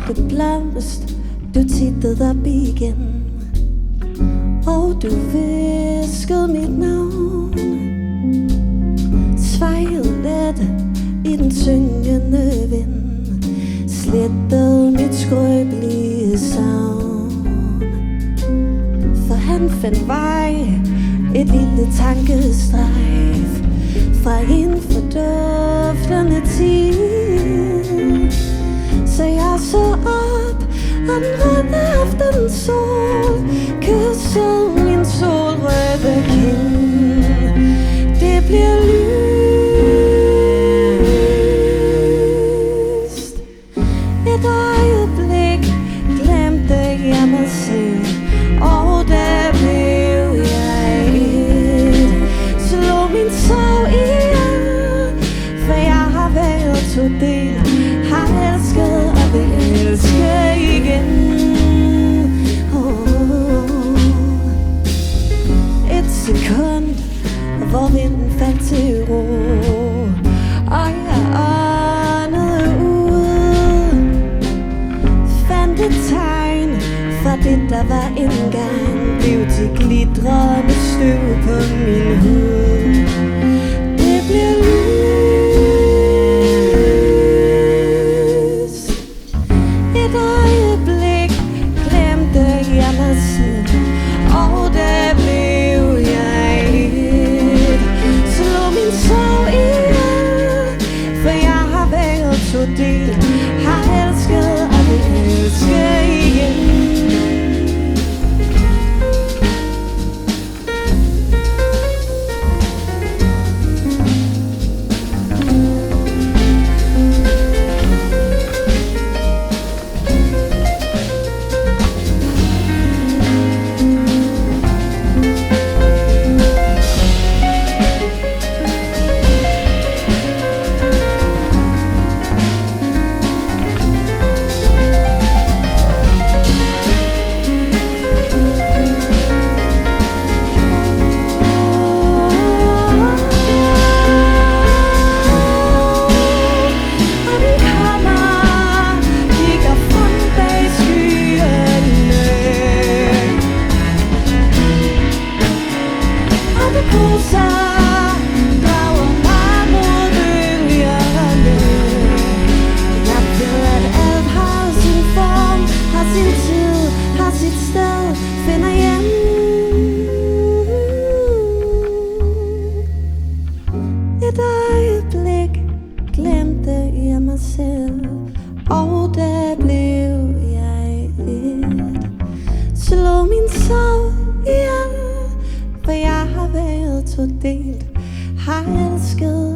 første blomst, du tittede op igen, og du viskede mit navn. Svajede let i den syngende vind, slettede mit skrøbelige savn. For han fandt vej, et lille tankestrejf fra en forduftende tid. Så jeg så op, og den røde aftens sol kyssede min solrøde kind. Det bliver lyst. Et øjeblik glemte jeg mig selv, og der blev jeg et. Slå min sorg ihjel, for jeg har været todelt, har elsket og vil elske igen. Et sekund, hvor vinden faldt til ro, og jeg åndede ud. Fandt et tegn for det, der var engang, blev til glitrende støv på min hud. Det bliver lyst. Et øjeblik glemte jeg mig selv, og der blev jeg et. Slå min sorg ihjel, for jeg har været todelt, har elsket og vil elske igen. Et øjeblik glemte jeg mig selv, og der blev jeg et. Slå min sorg ihjel, for jeg har været todelt, har elsket